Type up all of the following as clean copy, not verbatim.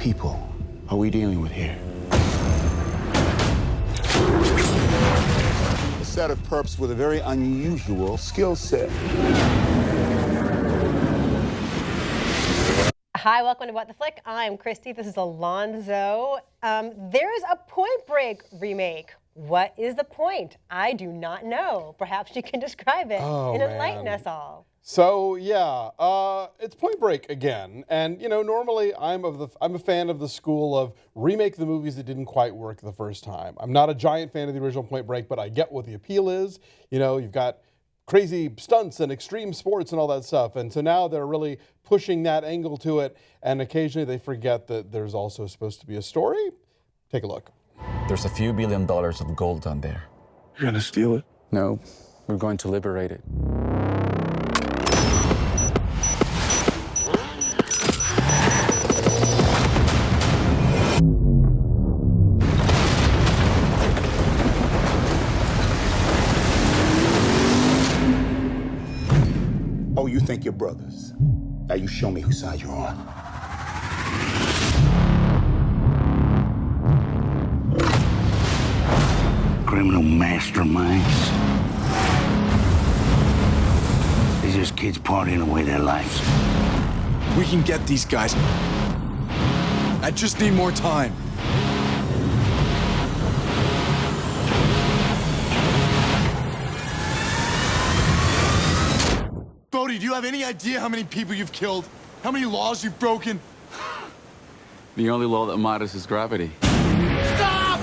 people are we dealing with here? A set of perps with a very unusual skill set. Hi, welcome to What the Flick. I'm Christy. This is Alonzo. There's a Point Break remake. What is the point? I do not know. Perhaps you can describe it and enlighten us all. So yeah, it's Point Break again, and you know, normally I'm a fan of the school of remake the movies that didn't quite work the first time. I'm not a giant fan of the original Point Break, but I get what the appeal is. You know, you've got crazy stunts and extreme sports and all that stuff, and so now they're really pushing that angle to it, and occasionally they forget that there's also supposed to be a story. Take a look. There's a few $1 billion of gold down there. You're gonna steal it? No, we're going to liberate it. Oh, you think you're brothers? Now you show me whose side you're on. Criminal masterminds. They're just kids partying away their lives. We can get these guys. I just need more time. Bodhi, do you have any idea how many people you've killed? How many laws you've broken? The only law that matters is gravity. Stop!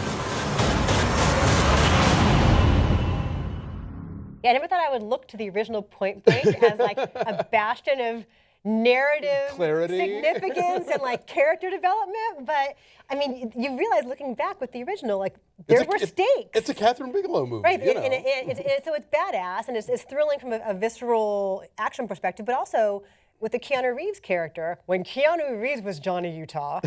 Yeah, I never thought I would look to the original Point Break as like a bastion of narrative Clarity. significance and like character development. But I mean, you realize looking back with the original, like there were stakes. It's a Kathryn Bigelow movie, right? You know. So it's badass and it's thrilling from a visceral action perspective, but also with the Keanu Reeves character. When Keanu Reeves was Johnny Utah,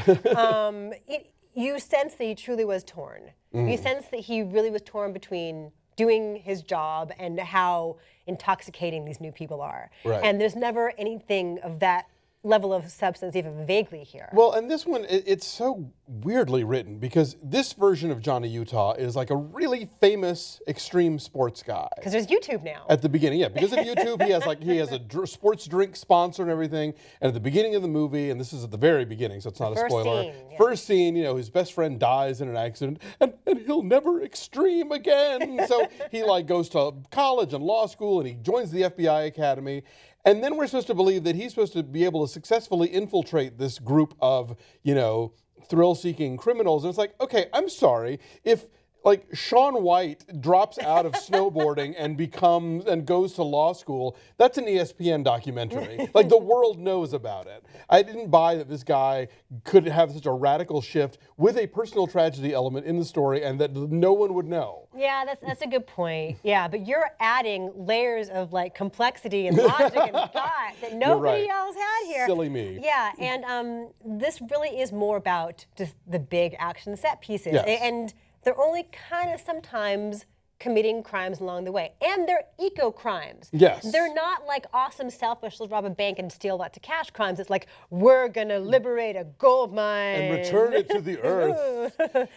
you sense that he truly was torn. You sense that he really was torn between doing his job and how intoxicating these new people are. Right. And there's never anything of that level of substance even vaguely here. Well, and this one, it's so weirdly written because this version of Johnny Utah is like a really famous extreme sports guy. Because there's YouTube now. At the beginning, yeah, because of YouTube, he has a sports drink sponsor and everything. And at the beginning of the movie, and this is at the very beginning, so it's not a spoiler. Scene, yeah. First scene, you know, his best friend dies in an accident, and he'll never extreme again. So he like goes to college and law school, and he joins the FBI Academy. And then we're supposed to believe that he's supposed to be able to successfully infiltrate this group of, you know, thrill-seeking criminals. And it's like, okay, I'm sorry. If, like, Shaun White drops out of snowboarding and goes to law school, that's an ESPN documentary. Like, the world knows about it. I didn't buy that this guy could have such a radical shift with a personal tragedy element in the story and that no one would know. Yeah, that's a good point. Yeah, but you're adding layers of like complexity and logic and thought that nobody else had here. Silly me. Yeah, and this really is more about just the big action set pieces. Yes. And they're only kind of sometimes committing crimes along the way. And they're eco-crimes. Yes. They're not like awesome, selfish, let's rob a bank and steal lots of cash crimes. It's like, we're gonna liberate a gold mine. And return it to the earth.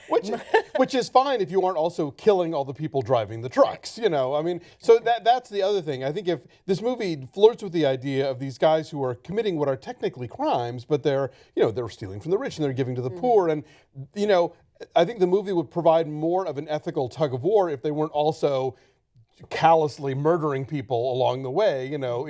which is fine if you aren't also killing all the people driving the trucks, you know. I mean, so that's the other thing. I think if this movie flirts with the idea of these guys who are committing what are technically crimes, but they're stealing from the rich and they're giving to the poor, and, you know, I think the movie would provide more of an ethical tug of war if they weren't also callously murdering people along the way, you know,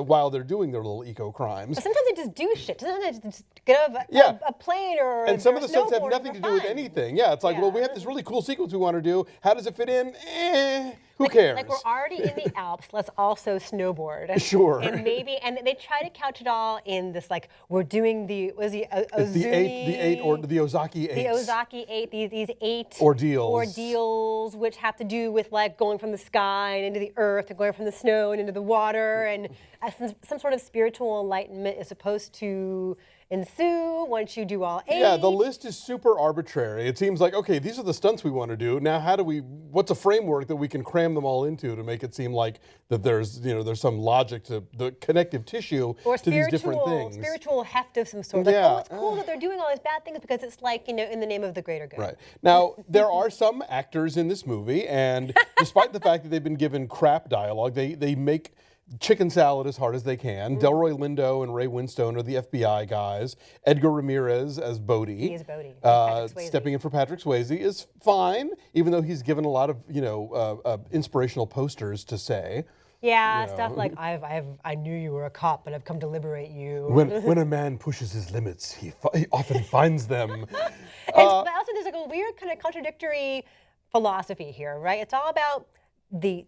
while they're doing their little eco crimes. But sometimes they just do shit. Sometimes they just get off a plane or and some of the stunts have snowboard nothing for to do with fun. anything. Yeah, it's like, well, we have this really cool sequence we want to do. How does it fit in? Who cares? Like we're already in the Alps. Let's also snowboard. Sure. And they try to couch it all in this like we're doing the the Ozaki 8. The Ozaki 8. These 8 ordeals which have to do with like going from the sky and into the earth, and going from the snow and into the water, and some sort of spiritual enlightenment is supposed to ensue once you do all 8. Yeah, the list is super arbitrary. It seems like, okay, these are the stunts we want to do. Now, what's a framework that we can cram them all into to make it seem like that there's some logic to the connective tissue or to these different things. Spiritual heft of some sort. Like, Yeah. oh, it's cool that they're doing all these bad things because it's like, in the name of the greater good. Right. Now, there are some actors in this movie, and despite the fact that they've been given crap dialogue, they make chicken salad as hard as they can. Delroy Lindo and Ray Winstone are the FBI guys. Edgar Ramirez as Bodhi. He is Bodhi. Patrick Swayze. Stepping in for Patrick Swayze is fine, even though he's given a lot of inspirational posters to say. Yeah, stuff like I knew you were a cop, but I've come to liberate you. When a man pushes his limits, he often finds them. But also, there's like a weird kind of contradictory philosophy here, right? It's all about the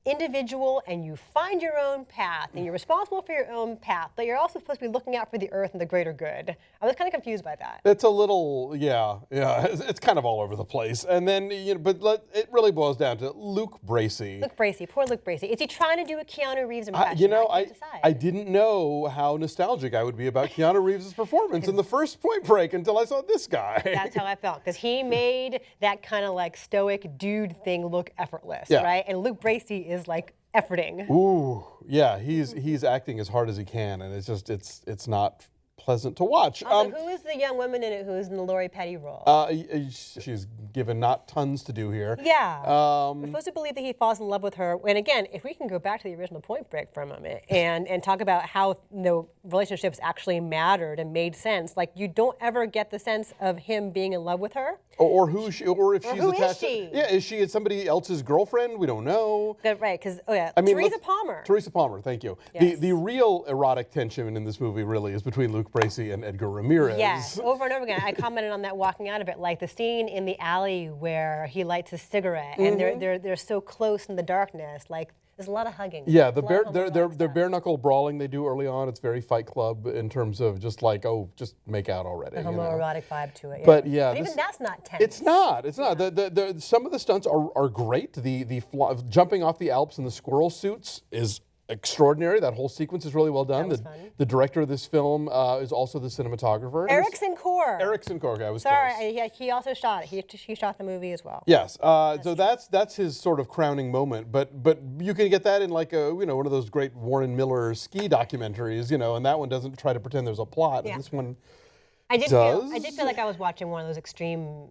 individual, and you find your own path, and you're responsible for your own path, but you're also supposed to be looking out for the earth and the greater good. I was kind of confused by that. It's a little, yeah. It's kind of all over the place. And then, it really boils down to Luke Bracey. Luke Bracey, poor Luke Bracey. Is he trying to do a Keanu Reeves impression? I can't decide. I didn't know how nostalgic I would be about Keanu Reeves' performance in the first Point Break until I saw this guy. That's how I felt, because he made that kind of like stoic dude thing look effortless, Yeah. right? And Luke Bracey is like efforting. Ooh, yeah, he's acting as hard as he can, and it's not pleasant to watch. Also, who is the young woman in it who is in the Lori Petty role? She's given not tons to do here. Yeah. We're supposed to believe that he falls in love with her. And again, if we can go back to the original Point Break for a moment and talk about how the relationships actually mattered and made sense, like you don't ever get the sense of him being in love with her. Or if she's attached. She? Yeah, is she somebody else's girlfriend? We don't know. Good, right, because, Teresa Palmer. Teresa Palmer, thank you. Yes. The real erotic tension in this movie really is between Luke Bracey and Edgar Ramirez. Yes, over and over again. I commented on that walking out of it, like the scene in the alley where he lights his cigarette, and they're so close in the darkness, like there's a lot of hugging. Yeah, their bare knuckle brawling they do early on. It's very Fight Club in terms of just like, just make out already. A homoerotic vibe to it. Yeah. But yeah, but even that's not tense. It's not. It's not. Some of the stunts are great. The jumping off the Alps in the squirrel suits is extraordinary. That whole sequence is really well done. That was fun. The director of this film is also the cinematographer. Ericson Core. Ericson Core guy was Sorry, close. he also shot it. He shot the movie as well. Yes, so that's his sort of crowning moment. But you can get that in like one of those great Warren Miller ski documentaries, and that one doesn't try to pretend there's a plot. Yeah. And this one I did does. feel like I was watching one of those extreme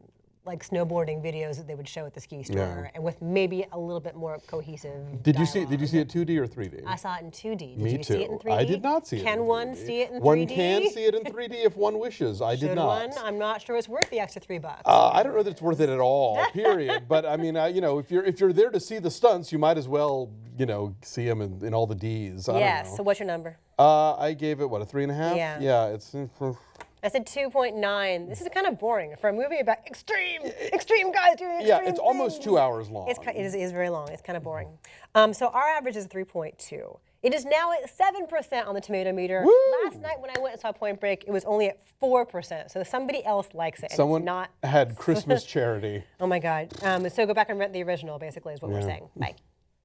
like snowboarding videos that they would show at the ski store, and with maybe a little bit more cohesive. Did you see it 2D or 3D? I saw it in 2D. Did Me you too. see it in 3D? I did not see it. Can in 3D. one see it in 3D? One can see it in 3D if one wishes. I did Should not. one? I'm not sure it's worth the extra $3. I don't know that it's worth it at all. Period. But I mean, if you're there to see the stunts, you might as well see them in all the Ds. I Yes. don't know. So what's your number? I gave it a 3.5. Yeah. Yeah. It's. I said 2.9. This is kind of boring for a movie about extreme guys doing extreme Yeah, it's almost things. 2 hours long. It is very long. It's kind of boring. So our average is 3.2. It is now at 7% on the tomato meter. Woo! Last night when I went and saw Point Break, it was only at 4%. So somebody else likes it. And Someone it's not. had Christmas charity. Oh my God. So go back and rent the original, basically, is what we're saying. Bye.